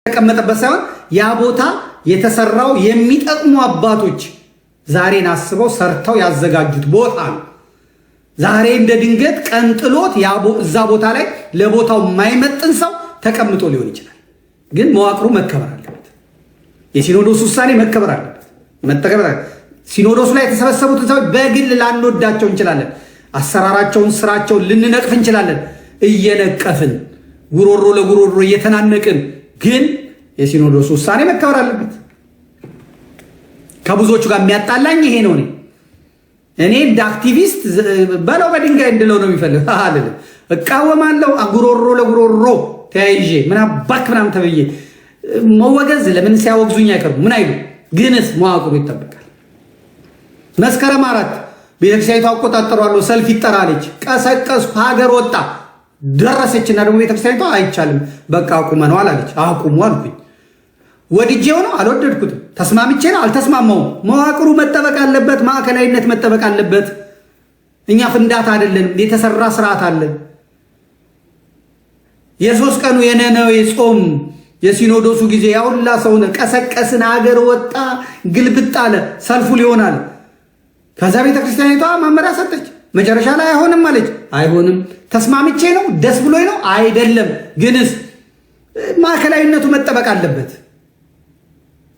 ተቀመጠበት ሳይሆን ያ ቦታ የተሰራው የሚጠቅሙ አባቶች ዛሬን አስበው ሰርተው ያዘጋጁት ቦታ ነው። ዛሬ እንደ ድንገት ቀንጥሎት እዛ ቦታ ላይ ለቦታው የማይመጥን ሰው ተቀምጦ ሊሆን ይችላል። ግን መዋቅሩ መከበር አለበት። የሲኖዶስ ውሳኔ መከበር አለበት። ሲኖዶሱ ላይ የተሰበሰቡትን ሰዎች በግል ላንወዳቸው እንችላለን። አሰራራቸውን፣ ስራቸውን ልንነቅፍ እንችላለን። እየነቀፍን ጉሮሮ ለጉሮሮ እየተናነቅን ግን የሲኖዶስ ውሳኔ መከበር አለበት። ከብዙዎቹ ጋር የሚያጣላኝ ይሄ ነው። እኔ እንደ አክቲቪስት በለው በድንጋይ እንድለው ነው የሚፈልግ አይደለም። እቃወማለሁ። ጉሮሮ ለጉሮሮ ተያይዤ ምን አባክ ምናምን ተብዬ መወገዝ ለምን ሲያወግዙኝ አይቀርም። ምን አይሉ ግንስ መዋቅሩ ይጠበቃል። መስከረም 4 ቤተክርስቲያኒቷ አቆጣጠሯለሁ ሰልፍ ይጠራለች። ቀሰቀስኩ። ሀገር ወጣ ደረሰችና ደግሞ ቤተክርስቲያኒቷ አይቻልም በቃ አቁመነዋል አለች። አቁሙ አልኩኝ። ወድጄው ነው አልወደድኩትም። ተስማምቼ ነው አልተስማማውም። መዋቅሩ መጠበቅ አለበት። ማዕከላዊነት መጠበቅ አለበት። እኛ ፍንዳታ አይደለንም። የተሰራ ስርዓት አለን። የ3 ቀኑ የነነዌ ጾም የሲኖዶሱ ጊዜ ያውላ ሰውን ቀሰቀስን። ሀገር ወጣ ግልብጥ አለ። ሰልፉ ሊሆናል። ከዛ ቤተክርስቲያኒቷ መመሪያ ሰጠች። መጨረሻ ላይ አይሆንም አለች። አይሆንም ተስማምቼ ነው ደስ ብሎኝ ነው አይደለም። ግንስ ማዕከላዊነቱ መጠበቅ አለበት።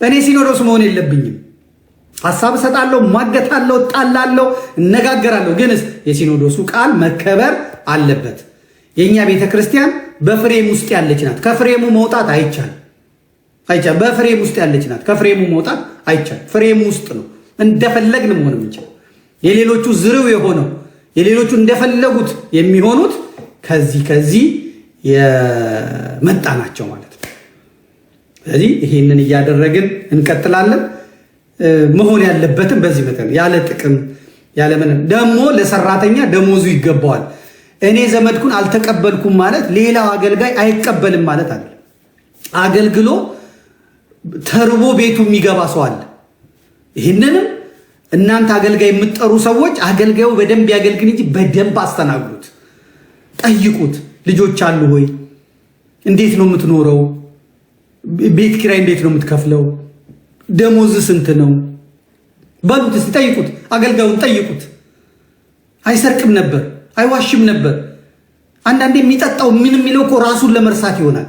እኔ ሲኖዶስ መሆን የለብኝም። ሐሳብ እሰጣለሁ፣ ማገታለሁ፣ ጣላለሁ፣ እነጋገራለሁ። ግንስ የሲኖዶሱ ቃል መከበር አለበት። የኛ ቤተክርስቲያን በፍሬም ውስጥ ያለች ናት። ከፍሬሙ መውጣት አይቻልም። በፍሬም ውስጥ ያለች ናት። ከፍሬሙ መውጣት አይቻልም። ፍሬሙ ውስጥ ነው እንደፈለግን መሆን የምንችለው። የሌሎቹ ዝርው የሆነው የሌሎቹ እንደፈለጉት የሚሆኑት ከዚህ የመጣ ናቸው ማለት ነው። ስለዚህ ይሄንን እያደረግን እንቀጥላለን። መሆን ያለበትም በዚህ መጠን ያለ ጥቅም ያለ ምንም። ደግሞ ለሰራተኛ ደሞዙ ይገባዋል። እኔ ዘመድኩን አልተቀበልኩም ማለት ሌላው አገልጋይ አይቀበልም ማለት አይደለም። አገልግሎ ተርቦ ቤቱ የሚገባ ሰው አለ። ይህንንም እናንተ አገልጋይ የምትጠሩ ሰዎች አገልጋዩ በደንብ ያገልግል እንጂ በደንብ አስተናግዱት። ጠይቁት። ልጆች አሉ ወይ? እንዴት ነው የምትኖረው? ቤት ኪራይ እንዴት ነው የምትከፍለው? ደሞዝ ስንት ነው በሉት። እስቲ ጠይቁት። አገልጋዩን ጠይቁት። አይሰርቅም ነበር፣ አይዋሽም ነበር። አንዳንዴ የሚጠጣው ምን የሚለው እኮ ራሱን ለመርሳት ይሆናል።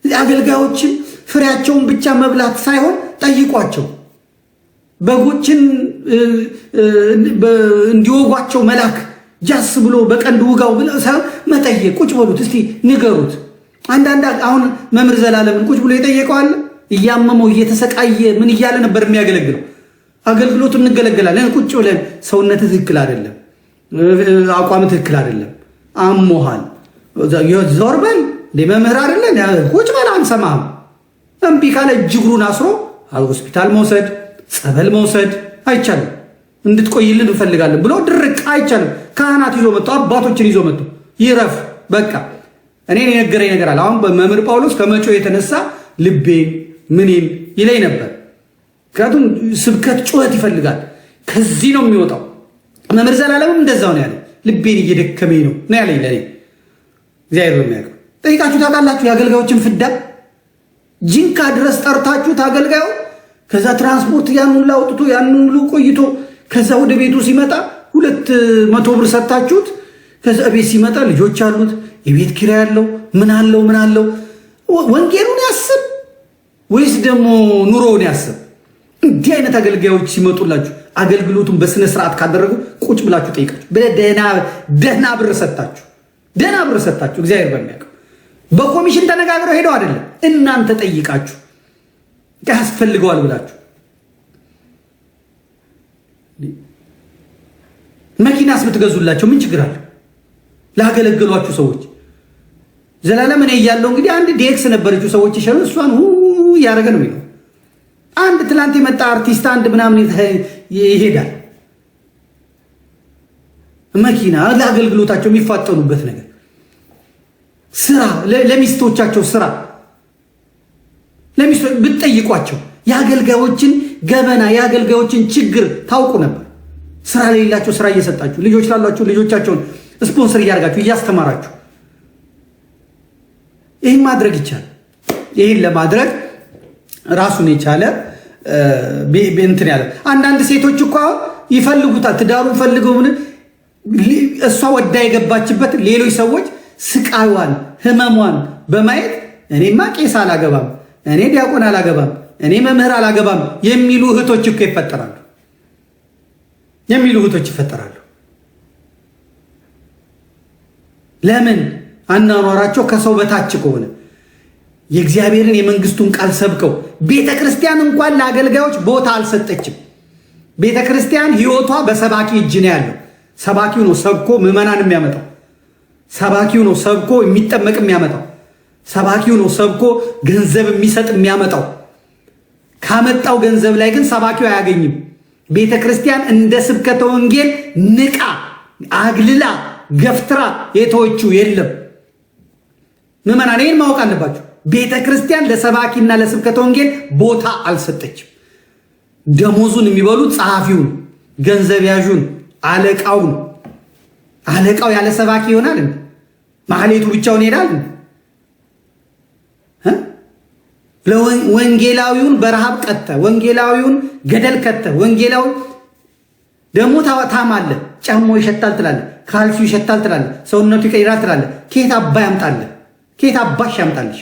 አገልጋዮችን ፍሬያቸውን ብቻ መብላት ሳይሆን ጠይቋቸው። በጎችን እንዲወጓቸው መላክ ጃስ ብሎ በቀንድ ውጋው ብለው ሳይሆን መጠየቅ። ቁጭ በሉት እስቲ ንገሩት። አንዳንድ አሁን መምህር ዘላለምን ቁጭ ብሎ የጠየቀዋል። እያመመው እየተሰቃየ ምን እያለ ነበር የሚያገለግለው። አገልግሎቱን እንገለገላለን። ቁጭ ብለን ሰውነት ትክክል አይደለም፣ አቋም ትክክል አይደለም፣ አሞሃል፣ ዞር በል መምህር አይደለን፣ ቁጭ በል አንሰማህም። እምቢ ካለ እጅግሩን አስሮ ሆስፒታል መውሰድ፣ ጸበል መውሰድ አይቻልም። እንድትቆይልን እንፈልጋለን ብሎ ድርቅ አይቻልም። ካህናት ይዞ መጥቶ አባቶችን ይዞ መጥቶ ይረፍ በቃ። እኔን የነገረኝ ነገር አለ። አሁን በመምህር ጳውሎስ ከመጮ የተነሳ ልቤን ምኔን ይለኝ ነበር። ምክንያቱም ስብከት ጩኸት ይፈልጋል። ከዚህ ነው የሚወጣው። መምህር ዘላለምም እንደዛው ነው ያለ። ልቤን እየደከመኝ ነው ያለኝ ለኔ። እግዚአብሔር በሚያውቀው ጠይቃችሁ ታውቃላችሁ? የአገልጋዮችን ፍዳ ጂንካ ድረስ ጠርታችሁት አገልጋዩ ከዛ ትራንስፖርት ያን ሁሉ አውጥቶ ያን ሁሉ ቆይቶ ከዛ ወደ ቤቱ ሲመጣ 200 ብር ሰጣችሁት። ከዛ ቤት ሲመጣ ልጆች አሉት፣ የቤት ኪራይ ያለው ምን አለው። ወንጌሉን ያስብ ወይስ ደግሞ ኑሮውን ያስብ? እንዲህ አይነት አገልጋዮች ሲመጡላችሁ አገልግሎቱን በስነ ስርዓት ካደረጉ ቁጭ ብላችሁ ጠይቃችሁ ደህና ብር ሰጣችሁ እግዚአብሔር በሚያውቀው በኮሚሽን ተነጋግረው ሄደው አይደለም፣ እናንተ ጠይቃችሁ ያስፈልገዋል ብላችሁ። መኪናስ ብትገዙላቸው ምን ችግር አለ? ላገለገሏችሁ ሰዎች ዘላለም እኔ እያለሁ እንግዲህ አንድ ዴክስ ነበረችው ሰዎች ይሸሩ እሷን ያደረገ ነው የሚለው። አንድ ትላንት የመጣ አርቲስት አንድ ምናምን ይሄዳል። መኪና ለአገልግሎታቸው የሚፋጠኑበት ነገር፣ ስራ ለሚስቶቻቸው ስራ ብትጠይቋቸው የአገልጋዮችን ገበና የአገልጋዮችን ችግር ታውቁ ነበር። ስራ ለሌላቸው ስራ እየሰጣችሁ፣ ልጆች ላሏቸው ልጆቻቸውን ስፖንሰር እያደረጋችሁ እያስተማራችሁ፣ ይህን ማድረግ ይቻላል። ይህን ለማድረግ ራሱን የቻለ እንትን ያለ አንዳንድ ሴቶች እኮ ይፈልጉታል ትዳሩን ፈልገው ምን እሷ ወዳ የገባችበት ሌሎች ሰዎች ስቃይዋን ህመሟን በማየት እኔማ ቄስ አላገባም እኔ ዲያቆን አላገባም እኔ መምህር አላገባም የሚሉ እህቶች እኮ ይፈጠራሉ። ለምን አናኗራቸው ከሰው በታች ከሆነ የእግዚአብሔርን የመንግስቱን ቃል ሰብከው ቤተክርስቲያን እንኳን ለአገልጋዮች ቦታ አልሰጠችም። ቤተክርስቲያን ህይወቷ በሰባኪ እጅ ነው ያለው። ሰባኪው ነው ሰብኮ ምዕመናን የሚያመጣው። ሰባኪው ነው ሰብኮ የሚጠመቅ የሚያመጣው። ሰባኪው ነው ሰብኮ ገንዘብ የሚሰጥ የሚያመጣው። ካመጣው ገንዘብ ላይ ግን ሰባኪው አያገኝም። ቤተክርስቲያን እንደ ስብከተ ወንጌል ንቃ አግልላ ገፍትራ የተወችው የለም። ምዕመናን ይህን ማወቅ አለባቸው። ቤተክርስቲያን ለሰባኪና ለስብከተ ወንጌል ቦታ አልሰጠችም። ደሞዙን የሚበሉት ጸሐፊውን፣ ገንዘብ ያዡን፣ አለቃውን። አለቃው ያለ ሰባኪ ይሆናል? ማህሌቱ ብቻውን ይሄዳል? ወንጌላዊውን በረሃብ ቀተ፣ ወንጌላዊውን ገደል ከተ፣ ወንጌላዊ ደግሞ ታማለ፣ ጫማው ይሸታል ትላለ፣ ካልሲው ይሸታል ትላለ፣ ሰውነቱ ይቀይራል ትላለ። ከየት አባ ያምጣለ? ከየት አባሽ ያምጣልሽ?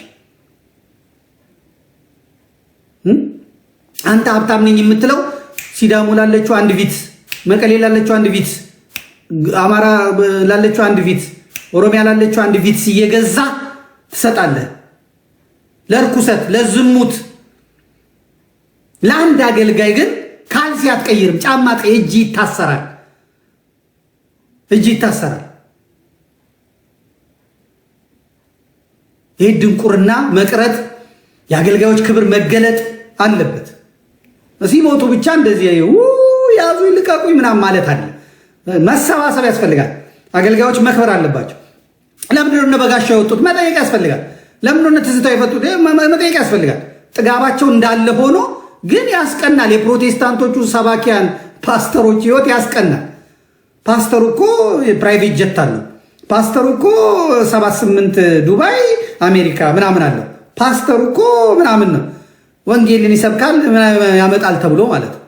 አንተ ሀብታም ነኝ የምትለው ሲዳሞ ላለችው አንድ ቪት፣ መቀሌ ላለችው አንድ ቪት፣ አማራ ላለችው አንድ ቪት፣ ኦሮሚያ ላለችው አንድ ቪት እየገዛ ትሰጣለህ። ለርኩሰት ለዝሙት። ለአንድ አገልጋይ ግን ካልሲ አትቀይርም፣ ጫማ እጅ ይታሰራል። ይህ ድንቁርና መቅረት፣ የአገልጋዮች ክብር መገለጥ አለበት። ሲሞቱ ብቻ እንደዚህ ያዙ ይልቀቁኝ ምናምን ማለት አለ። መሰባሰብ ያስፈልጋል። አገልጋዮች መክበር አለባቸው። ለምንድነው እነ በጋሻው የወጡት? መጠየቅ ያስፈልጋል። ለምንድነው ትዝታው የፈጡት? መጠየቅ ያስፈልጋል። ጥጋባቸው እንዳለ ሆኖ ግን ያስቀናል። የፕሮቴስታንቶቹ ሰባኪያን ፓስተሮች ህይወት ያስቀናል። ፓስተሩ እኮ ፕራይቬት ጀት አለው። ፓስተሩ እኮ 78 ዱባይ አሜሪካ ምናምን አለው። ፓስተሩ እኮ ምናምን ነው፣ ወንጌልን ይሰብካል ያመጣል ተብሎ ማለት ነው።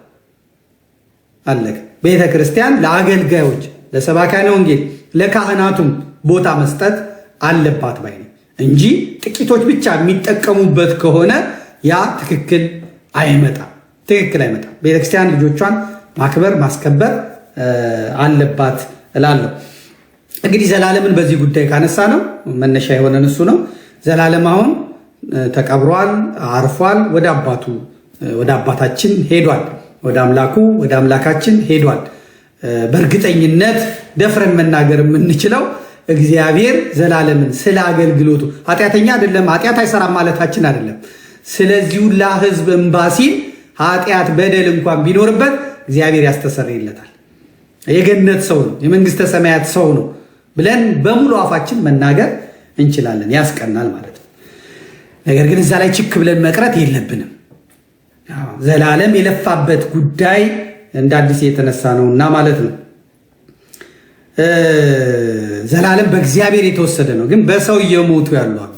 አለቀ። ቤተ ክርስቲያን ለአገልጋዮች ለሰባካነ ወንጌል ለካህናቱም ቦታ መስጠት አለባት ባይ ነው እንጂ ጥቂቶች ብቻ የሚጠቀሙበት ከሆነ ያ ትክክል አይመጣም። ቤተክርስቲያን ልጆቿን ማክበር ማስከበር አለባት እላለሁ። እንግዲህ ዘላለምን በዚህ ጉዳይ ካነሳ ነው መነሻ የሆነን እሱ ነው። ዘላለም አሁን ተቀብሯል፣ አርፏል፣ ወደ አባታችን ሄዷል፣ ወደ አምላካችን ሄዷል። በእርግጠኝነት ደፍረን መናገር የምንችለው እግዚአብሔር ዘላለምን ስለ አገልግሎቱ ኃጢአተኛ አይደለም፣ ኃጢአት አይሰራም ማለታችን አይደለም። ስለዚህ ሁላ ህዝብ እምባሲል ኃጢአት በደል እንኳን ቢኖርበት እግዚአብሔር ያስተሰርይለታል። የገነት ሰው ነው፣ የመንግስተ ሰማያት ሰው ነው ብለን በሙሉ አፋችን መናገር እንችላለን። ያስቀናል ማለት ነው። ነገር ግን እዛ ላይ ችክ ብለን መቅረት የለብንም። ዘላለም የለፋበት ጉዳይ እንደ አዲስ የተነሳ ነውና ማለት ነው። ዘላለም በእግዚአብሔር የተወሰደ ነው፣ ግን በሰው እየሞቱ ያሉ አሉ።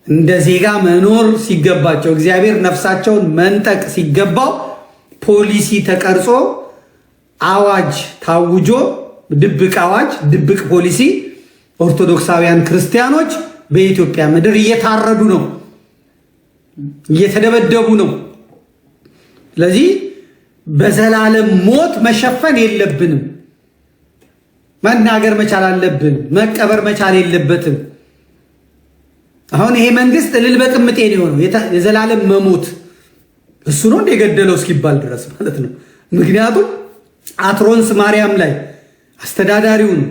እንደ ዜጋ መኖር ሲገባቸው እግዚአብሔር ነፍሳቸውን መንጠቅ ሲገባው ፖሊሲ ተቀርጾ አዋጅ ታውጆ ድብቅ አዋጅ ድብቅ ፖሊሲ ኦርቶዶክሳውያን ክርስቲያኖች በኢትዮጵያ ምድር እየታረዱ ነው፣ እየተደበደቡ ነው። ስለዚህ በዘላለም ሞት መሸፈን የለብንም። መናገር መቻል አለብን። መቀበር መቻል የለበትም። አሁን ይሄ መንግስት እልል በቅምጤ ነው የሆነው። የዘላለም መሞት እሱ ነው እንደ የገደለው እስኪባል ድረስ ማለት ነው። ምክንያቱም አትሮንስ ማርያም ላይ አስተዳዳሪውን፣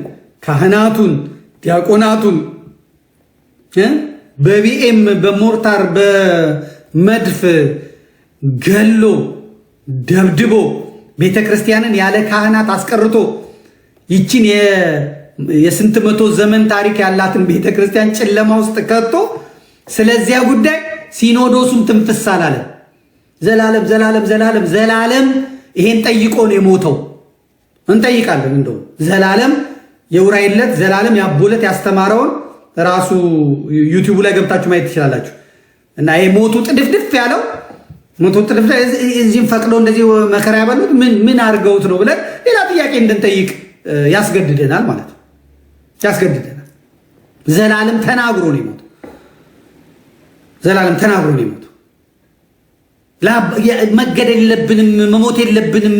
ካህናቱን፣ ዲያቆናቱን በቢኤም በሞርታር በመድፍ ገሎ ደብድቦ ቤተክርስቲያንን ያለ ካህናት አስቀርቶ ይችን የስንት መቶ ዘመን ታሪክ ያላትን ቤተክርስቲያን ጨለማ ውስጥ ከቶ ስለዚያ ጉዳይ ሲኖዶሱን ትንፍስ አላለም። ዘላለም ይሄን ጠይቆ ነው የሞተው። እንጠይቃለን እንደው ዘላለም የውራይለት ዘላለም ያቦለት ያስተማረውን ራሱ ዩቲዩብ ላይ ገብታችሁ ማየት ትችላላችሁ። እና ይሄ ሞቱ ጥድፍድፍ ያለው ሞቱ ጥድፍ እዚህም ፈቅደው እንደዚህ መከራ ያበሉት ምን አድርገውት ነው ብለን ሌላ ጥያቄ እንድንጠይቅ ያስገድደናል ማለት ነው። ያስገድደናል። ዘላለም ተናግሮ ነው የሞተው። ዘላለም ተናግሮ ነው የሞተው። መገደል የለብንም መሞት የለብንም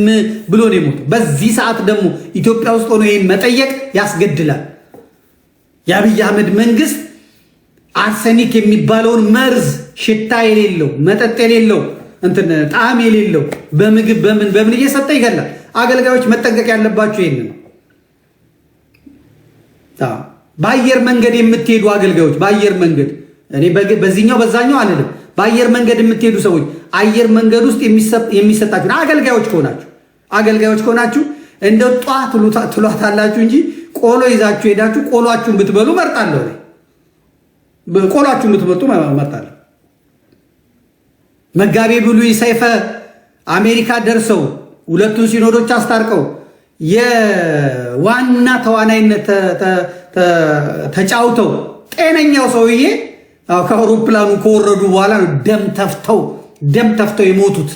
ብሎ ነው የሞተው። በዚህ ሰዓት ደግሞ ኢትዮጵያ ውስጥ ሆኖ ይሄን መጠየቅ ያስገድላል። የአብይ አህመድ መንግስት አርሰኒክ የሚባለውን መርዝ ሽታ የሌለው መጠጥ የሌለው እንትን ጣዕም የሌለው በምግብ በምን እየሰጠ ይገላል። አገልጋዮች መጠንቀቅ ያለባቸው ይሄን ነው። በአየር መንገድ የምትሄዱ አገልጋዮች በአየር መንገድ እኔ በዚህኛው በዛኛው አልልም። በአየር መንገድ የምትሄዱ ሰዎች አየር መንገድ ውስጥ የሚሰጣችሁ አገልጋዮች ከሆናችሁ እንደው ጧት ትሏታላችሁ እንጂ ቆሎ ይዛችሁ ሄዳችሁ ቆሏችሁን ብትበሉ መርጣለሁ። ቆሏችሁን ብትመጡ መርጣለሁ። መጋቤ ብሉይ ሰይፈ አሜሪካ ደርሰው ሁለቱን ሲኖዶች አስታርቀው የዋና ተዋናይነት ተጫውተው ጤነኛው ሰውዬ ከአውሮፕላኑ ከወረዱ በኋላ ነው ደም ተፍተው የሞቱት።